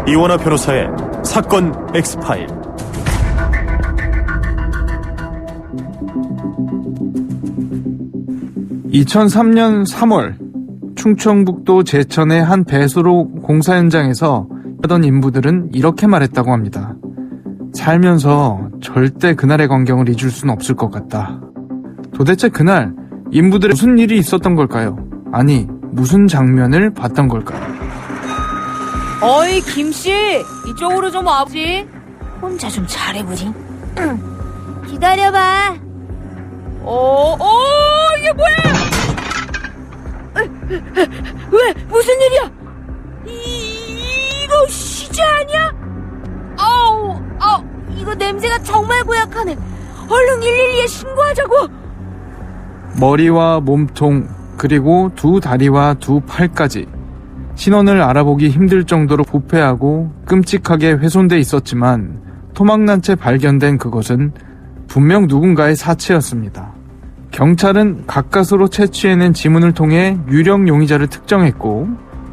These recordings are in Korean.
이원하 변호사의 사건 X파일. (2003년 3월) 충청북도 제천의 한 배수로 공사 현장에서 하던 인부들은 이렇게 말했다고 합니다. 살면서 절대 그날의 광경을 잊을 수는 없을 것 같다. 도대체 그날 인부들의 무슨 일이 있었던 걸까요? 아니, 무슨 장면을 봤던 걸까요? 어이, 김씨, 이쪽으로 좀 와보지. 혼자 좀 잘해보지. 기다려봐. 이게 뭐야? 왜? 무슨 일이야? 이거 시체 아니야? 이거 냄새가 정말 고약하네. 얼른 112에 신고하자고. 머리와 몸통, 그리고 두 다리와 두 팔까지 신원을 알아보기 힘들 정도로 부패하고 끔찍하게 훼손돼 있었지만 토막난 채 발견된 그것은 분명 누군가의 사체였습니다. 경찰은 가까스로 채취해낸 지문을 통해 유령 용의자를 특정했고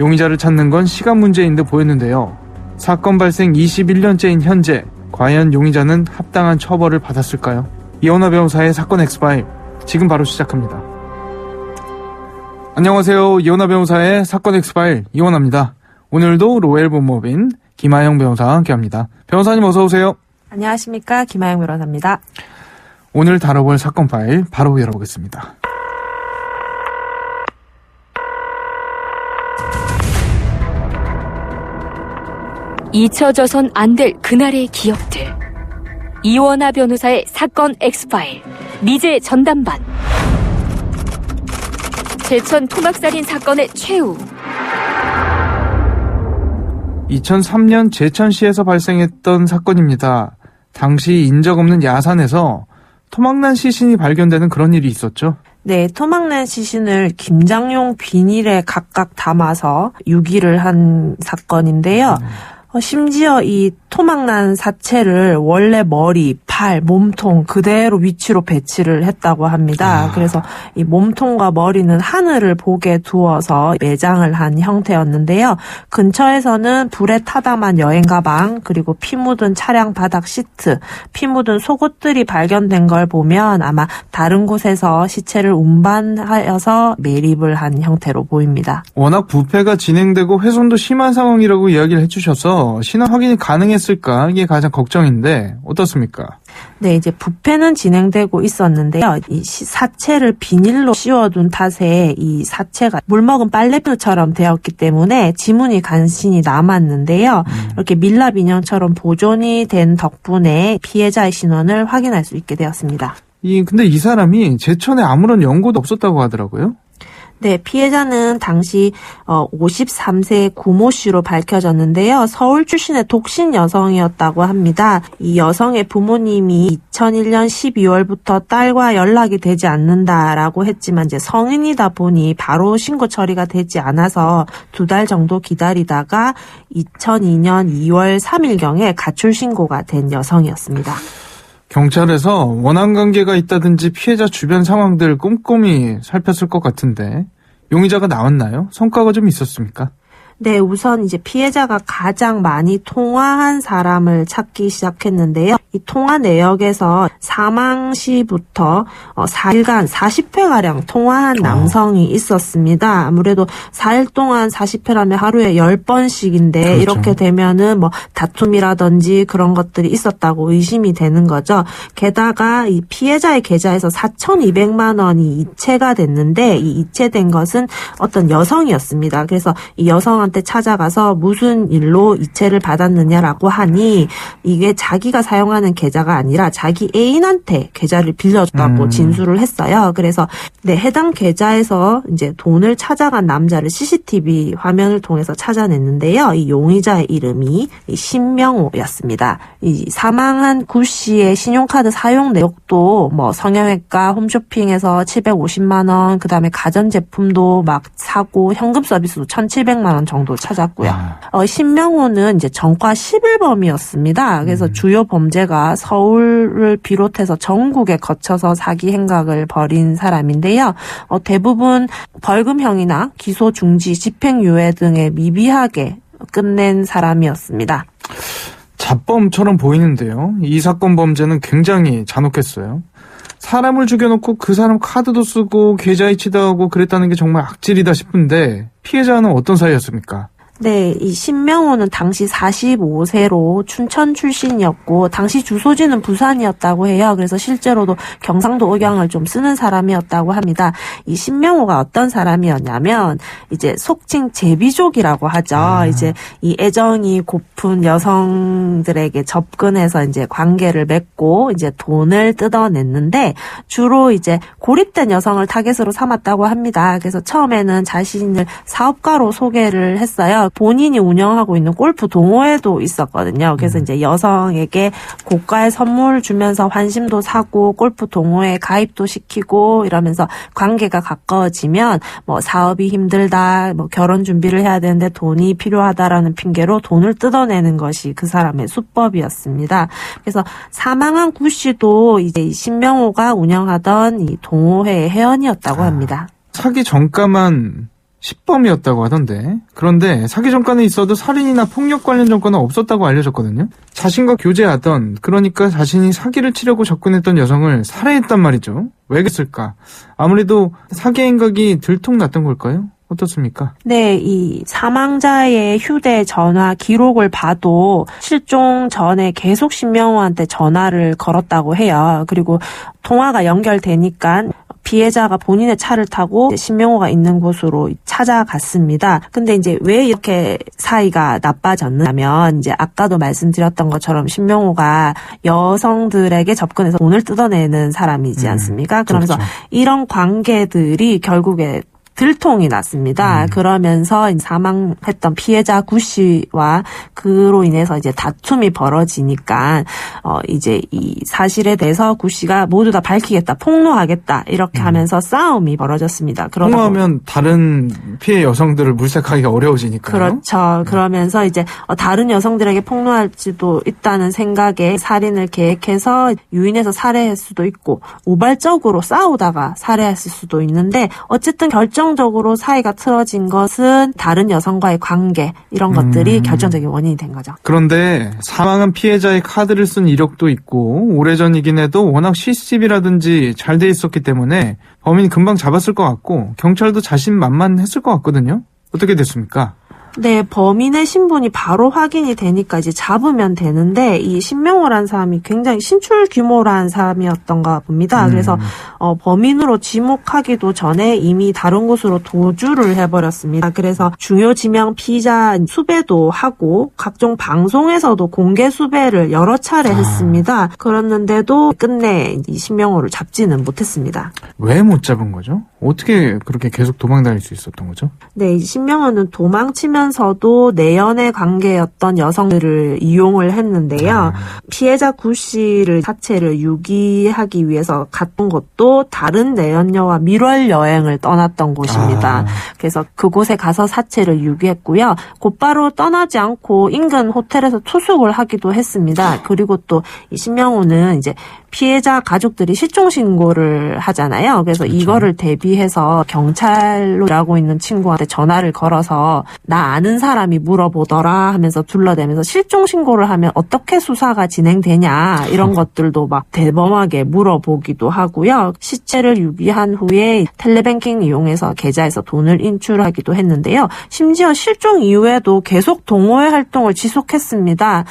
용의자를 찾는 건 시간 문제인 듯 보였는데요. 사건 발생 21년째인 현재 과연 용의자는 합당한 처벌을 받았을까요? 이원하 변호사의 사건 X파일 지금 바로 시작합니다. 안녕하세요. 이원하 변호사의 사건 X파일 이원하입니다. 오늘도 로엘 본법인 김하영 변호사와 함께합니다. 변호사님 어서 오세요. 안녕하십니까. 김하영 변호사입니다. 오늘 다뤄볼 사건 파일 바로 열어보겠습니다. 잊혀져선 안 될 그날의 기억들. 이원하 변호사의 사건 X파일 미제 전담반. 제천 토막살인 사건의 최후. 2003년 제천시에서 발생했던 사건입니다. 당시 인적 없는 야산에서 토막난 시신이 발견되는 그런 일이 있었죠? 네, 토막난 시신을 김장용 비닐에 각각 담아서 유기를 한 사건인데요. 심지어 이 토막난 사체를 원래 머리, 팔, 몸통 그대로 위치로 배치를 했다고 합니다. 그래서 이 몸통과 머리는 하늘을 보게 두어서 매장을 한 형태였는데요. 근처에서는 불에 타담한 여행 가방, 그리고 피 묻은 차량 바닥 시트, 피 묻은 속옷들이 발견된 걸 보면 아마 다른 곳에서 시체를 운반하여서 매립을 한 형태로 보입니다. 워낙 부패가 진행되고 훼손도 심한 상황이라고 이야기를 해주셔서 신원 확인이 가능했을까? 이게 가장 걱정인데 어떻습니까? 네, 이제 부패는 진행되고 있었는데요. 이 사체를 비닐로 씌워둔 탓에 이 사체가 물먹은 빨래표처럼 되었기 때문에 지문이 간신히 남았는데요. 이렇게 밀랍 인형처럼 보존이 된 덕분에 피해자의 신원을 확인할 수 있게 되었습니다. 근데 이 사람이 제천에 아무런 연고도 없었다고 하더라고요. 네, 피해자는 당시 53세 구모 씨로 밝혀졌는데요. 서울 출신의 독신 여성이었다고 합니다. 이 여성의 부모님이 2001년 12월부터 딸과 연락이 되지 않는다라고 했지만 이제 성인이다 보니 바로 신고 처리가 되지 않아서 2달 정도 기다리다가 2002년 2월 3일경에 가출 신고가 된 여성이었습니다. 경찰에서 원한 관계가 있다든지 피해자 주변 상황들 꼼꼼히 살폈을 것 같은데 용의자가 나왔나요? 성과가 좀 있었습니까? 네, 우선 이제 피해자가 가장 많이 통화한 사람을 찾기 시작했는데요. 이 통화 내역에서 사망 시부터 4일간 40회가량 통화한 남성이 있었습니다. 아무래도 4일 동안 40회라면 하루에 10번씩인데 그렇죠. 이렇게 되면은 뭐 다툼이라든지 그런 것들이 있었다고 의심이 되는 거죠. 게다가 이 피해자의 계좌에서 4,200만 원이 이체가 됐는데 이 이체된 것은 어떤 여성이었습니다. 그래서 이 여성한테 찾아가서 무슨 일로 이체를 받았느냐라고 하니 이게 자기가 사용하는 계좌가 아니라 자기 애인한테 계좌를 빌려줬다고 진술을 했어요. 그래서 네, 해당 계좌에서 이제 돈을 찾아간 남자를 CCTV 화면을 통해서 찾아냈는데요. 이 용의자의 이름이 신명호였습니다. 이 사망한 구 씨의 신용카드 사용 내역도 뭐 성형외과, 홈쇼핑에서 750만 원, 그다음에 가전제품도 막 사고 현금 서비스도 1,700만 원 정도 찾았고요. 신명호는 이제 전과 11범이었습니다. 그래서 주요 범죄가 서울을 비롯해서 전국에 거쳐서 사기 행각을 벌인 사람인데요. 대부분 벌금형이나 기소 중지, 집행유예 등에 미비하게 끝낸 사람이었습니다. 잡범처럼 보이는데요. 이 사건 범죄는 굉장히 잔혹했어요. 사람을 죽여놓고 그 사람 카드도 쓰고 계좌 이체도 하고 그랬다는 게 정말 악질이다 싶은데 피해자는 어떤 사이였습니까? 네, 이 신명호는 당시 45세로 춘천 출신이었고 당시 주소지는 부산이었다고 해요. 그래서 실제로도 경상도 억양을 좀 쓰는 사람이었다고 합니다. 이 신명호가 어떤 사람이었냐면 이제 속칭 제비족이라고 하죠. 이제 이 애정이 고픈 여성들에게 접근해서 이제 관계를 맺고 이제 돈을 뜯어냈는데 주로 이제 고립된 여성을 타겟으로 삼았다고 합니다. 그래서 처음에는 자신을 사업가로 소개를 했어요. 본인이 운영하고 있는 골프 동호회도 있었거든요. 그래서 이제 여성에게 고가의 선물을 주면서 환심도 사고 골프 동호회에 가입도 시키고 이러면서 관계가 가까워지면 뭐 사업이 힘들다, 뭐 결혼 준비를 해야 되는데 돈이 필요하다라는 핑계로 돈을 뜯어내는 것이 그 사람의 수법이었습니다. 그래서 사망한 구 씨도 이제 이 신명호가 운영하던 이 동호회의 회원이었다고 합니다. 사기 전과만 10범이었다고 하던데, 그런데 사기 전과는 있어도 살인이나 폭력 관련 전과는 없었다고 알려졌거든요. 자신과 교제하던, 그러니까 자신이 사기를 치려고 접근했던 여성을 살해했단 말이죠. 왜 그랬을까? 아무래도 사기 행각이 들통났던 걸까요? 어떻습니까? 네, 이 사망자의 휴대전화 기록을 봐도 실종 전에 계속 신명호한테 전화를 걸었다고 해요. 그리고 통화가 연결되니까 피해자가 본인의 차를 타고 신명호가 있는 곳으로 찾아갔습니다. 근데 이제 왜 이렇게 사이가 나빠졌냐면 이제 아까도 말씀드렸던 것처럼 신명호가 여성들에게 접근해서 돈을 뜯어내는 사람이지 않습니까? 그러면서 그렇죠. 이런 관계들이 결국에 들통이 났습니다. 그러면서 사망했던 피해자 구 씨와 그로 인해서 이제 다툼이 벌어지니까 이제 이 사실에 대해서 구 씨가 모두 다 밝히겠다, 폭로하겠다 이렇게 하면서 싸움이 벌어졌습니다. 폭로하면 다른 피해 여성들을 물색하기가 어려워지니까요. 그렇죠. 그러면서 이제 다른 여성들에게 폭로할지도 있다는 생각에 살인을 계획해서 유인해서 살해할 수도 있고 우발적으로 싸우다가 살해했을 수도 있는데 어쨌든 결정적으로 사이가 틀어진 것은 다른 여성과의 관계 이런 것들이 결정적인 원인이 된 거죠. 그런데 사망한 피해자의 카드를 쓴 이력도 있고 오래전이긴 해도 워낙 CCTV라든지 잘 돼 있었기 때문에 범인 금방 잡았을 것 같고 경찰도 자신만만했을 것 같거든요. 어떻게 됐습니까? 네, 범인의 신분이 바로 확인이 되니까 이제 잡으면 되는데 이 신명호라는 사람이 굉장히 신출 규모라는 사람이었던가 봅니다. 그래서 범인으로 지목하기도 전에 이미 다른 곳으로 도주를 해버렸습니다. 그래서 중요 지명 피의자 수배도 하고 각종 방송에서도 공개 수배를 여러 차례 했습니다. 그랬는데도 끝내 이 신명호를 잡지는 못했습니다. 왜 못 잡은 거죠? 어떻게 그렇게 계속 도망다닐 수 있었던 거죠? 네, 이 신명호는 도망치면서도 내연의 관계였던 여성들을 이용을 했는데요. 피해자 구 씨를 사체를 유기하기 위해서 갔던 곳도 다른 내연녀와 밀월 여행을 떠났던 곳입니다. 그래서 그곳에 가서 사체를 유기했고요. 곧바로 떠나지 않고 인근 호텔에서 투숙을 하기도 했습니다. 그리고 또 이 신명호는 이제 피해자 가족들이 실종 신고를 하잖아요. 그래서 그렇죠. 이거를 대비해서 경찰로 일하고 있는 친구한테 전화를 걸어서 나 아는 사람이 물어보더라 하면서 둘러대면서 실종 신고를 하면 어떻게 수사가 진행되냐 이런 것들도 막 대범하게 물어보기도 하고요. 시체를 유기한 후에 텔레뱅킹 이용해서 계좌에서 돈을 인출하기도 했는데요. 심지어 실종 이후에도 계속 동호회 활동을 지속했습니다.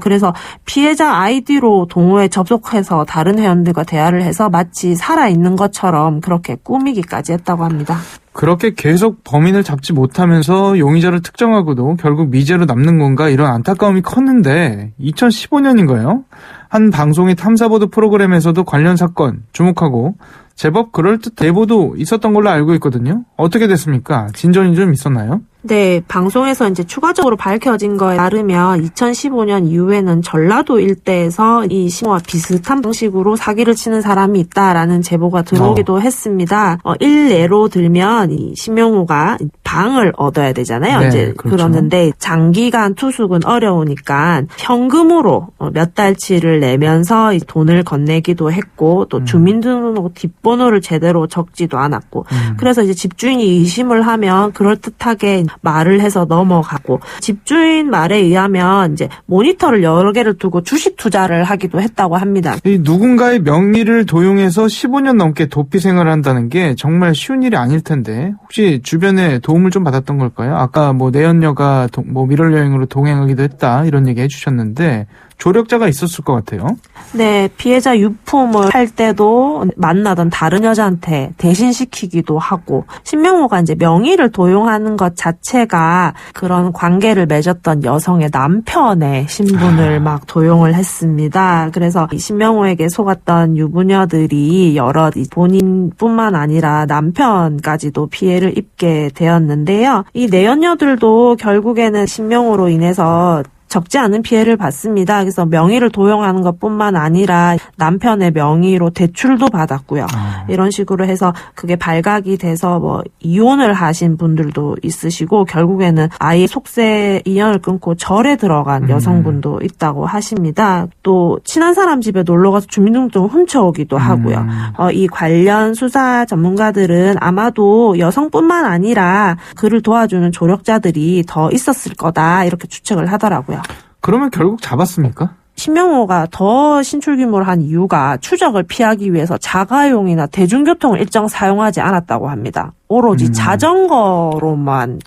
그래서 피해자 아이디로 동호회 접속해서 다른 회원들과 대화를 해서 마치 살아있는 것처럼 그렇게 꾸미기까지 했다고 합니다. 그렇게 계속 범인을 잡지 못하면서 용의자를 특정하고도 결국 미제로 남는 건가 이런 안타까움이 컸는데 2015년인가요? 한 방송의 탐사보도 프로그램에서도 관련 사건 주목하고 제법 그럴듯 대보도 있었던 걸로 알고 있거든요. 어떻게 됐습니까? 진전이 좀 있었나요? 네, 방송에서 이제 추가적으로 밝혀진 거에 따르면 2015년 이후에는 전라도 일대에서 이 신호와 비슷한 방식으로 사기를 치는 사람이 있다라는 제보가 들어오기도 했습니다. 일례로 들면 이 신명호가 방을 얻어야 되잖아요. 네, 이제 그렇죠. 그러는데 장기간 투숙은 어려우니까 현금으로 몇 달치를 내면서 돈을 건네기도 했고 또 주민등록 뒷번호를 제대로 적지도 않았고 그래서 이제 집주인이 의심을 하면 그럴듯하게 말을 해서 넘어가고, 집주인 말에 의하면 이제 모니터를 여러 개를 두고 주식 투자를 하기도 했다고 합니다. 이 누군가의 명의를 도용해서 15년 넘게 도피 생활을 한다는 게 정말 쉬운 일이 아닐 텐데 혹시 주변에 도움을 좀 받았던 걸까요? 아까 뭐 내연녀가 미럴 여행으로 동행하기도 했다 이런 얘기 해주셨는데 조력자가 있었을 것 같아요. 네, 피해자 유품을 할 때도 만나던 다른 여자한테 대신 시키기도 하고, 신명호가 이제 명의를 도용하는 것 자체가 그런 관계를 맺었던 여성의 남편의 신분을 막 도용을 했습니다. 그래서 이 신명호에게 속았던 유부녀들이 여럿 본인뿐만 아니라 남편까지도 피해를 입게 되었는데요. 이 내연녀들도 결국에는 신명호로 인해서 적지 않은 피해를 받습니다. 그래서 명의를 도용하는 것뿐만 아니라 남편의 명의로 대출도 받았고요. 이런 식으로 해서 그게 발각이 돼서 뭐 이혼을 하신 분들도 있으시고 결국에는 아예 속세 인연을 끊고 절에 들어간 여성분도 있다고 하십니다. 또 친한 사람 집에 놀러가서 주민등록증을 훔쳐오기도 하고요. 이 관련 수사 전문가들은 아마도 여성뿐만 아니라 그를 도와주는 조력자들이 더 있었을 거다 이렇게 추측을 하더라고요. 그러면 결국 잡았습니까? 신명호가 더 신출 규모를 한 이유가 추적을 피하기 위해서 자가용이나 대중교통을 일정 사용하지 않았다고 합니다. 오로지 자전거로만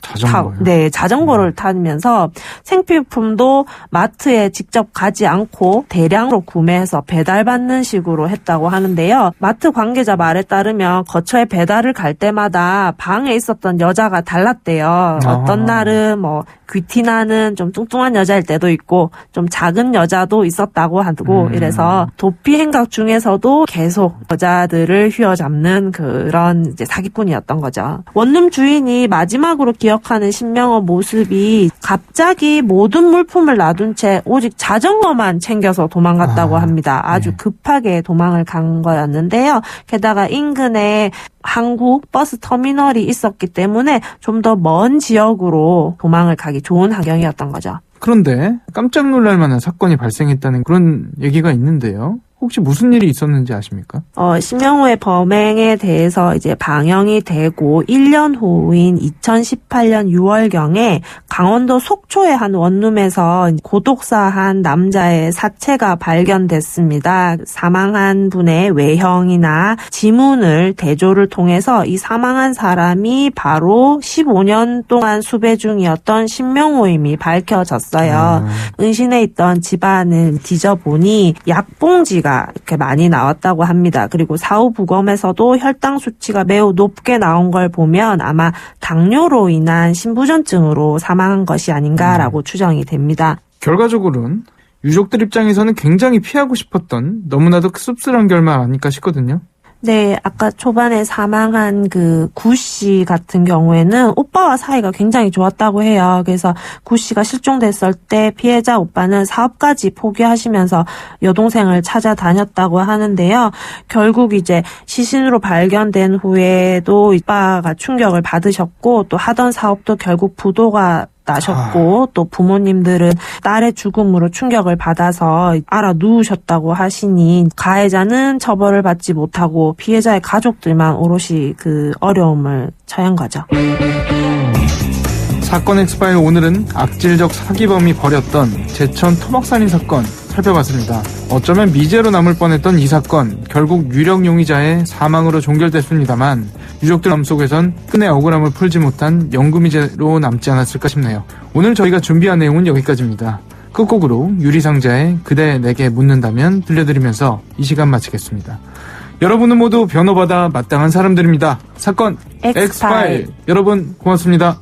자전거를 타면서 생필품도 마트에 직접 가지 않고 대량으로 구매해서 배달받는 식으로 했다고 하는데요. 마트 관계자 말에 따르면 거처에 배달을 갈 때마다 방에 있었던 여자가 달랐대요. 어떤 날은 뭐 귀티나는 좀 뚱뚱한 여자일 때도 있고 좀 작은 여자도 있었다고 하고 이래서 도피 행각 중에서도 계속 여자들을 휘어잡는 그런 이제 사기꾼이었던 거죠. 원룸 주인이 마지막으로 기억하는 신명호 모습이 갑자기 모든 물품을 놔둔 채 오직 자전거만 챙겨서 도망갔다고 합니다. 아주 급하게 도망을 간 거였는데요. 게다가 인근에 한국 버스 터미널이 있었기 때문에 좀 더 먼 지역으로 도망을 가기 좋은 환경이었던 거죠. 그런데 깜짝 놀랄 만한 사건이 발생했다는 그런 얘기가 있는데요. 혹시 무슨 일이 있었는지 아십니까? 신명호의 범행에 대해서 이제 방영이 되고 1년 후인 2018년 6월경에 강원도 속초의 한 원룸에서 고독사한 남자의 사체가 발견됐습니다. 사망한 분의 외형이나 지문을 대조를 통해서 이 사망한 사람이 바로 15년 동안 수배 중이었던 신명호임이 밝혀졌어요. 은신에 있던 집안을 뒤져보니 약봉지가 이렇게 많이 나왔다고 합니다. 그리고 사후부검에서도 혈당 수치가 매우 높게 나온 걸 보면 아마 당뇨로 인한 심부전증으로 사망한 것이 아닌가라고 추정이 됩니다. 결과적으로는 유족들 입장에서는 굉장히 피하고 싶었던 너무나도 씁쓸한 결말 아닐까 싶거든요. 네, 아까 초반에 사망한 그 구 씨 같은 경우에는 오빠와 사이가 굉장히 좋았다고 해요. 그래서 구 씨가 실종됐을 때 피해자 오빠는 사업까지 포기하시면서 여동생을 찾아다녔다고 하는데요. 결국 이제 시신으로 발견된 후에도 오빠가 충격을 받으셨고 또 하던 사업도 결국 부도가 나셨고 또 부모님들은 딸의 죽음으로 충격을 받아서 알아 누우셨다고 하시니 가해자는 처벌을 받지 못하고 피해자의 가족들만 오롯이 그 어려움을 처한 거죠. 사건 엑스파일 오늘은 악질적 사기범이 벌였던 제천 토막살인 사건 살펴봤습니다. 어쩌면 미제로 남을 뻔했던 이 사건 결국 유력 용의자의 사망으로 종결됐습니다만 유족들 마음속에선 끝내 억울함을 풀지 못한 영구미제로 남지 않았을까 싶네요. 오늘 저희가 준비한 내용은 여기까지입니다. 끝곡으로 유리상자의 그대 내게 묻는다면 들려드리면서 이 시간 마치겠습니다. 여러분은 모두 변호받아 마땅한 사람들입니다. 사건 엑스파일 여러분 고맙습니다.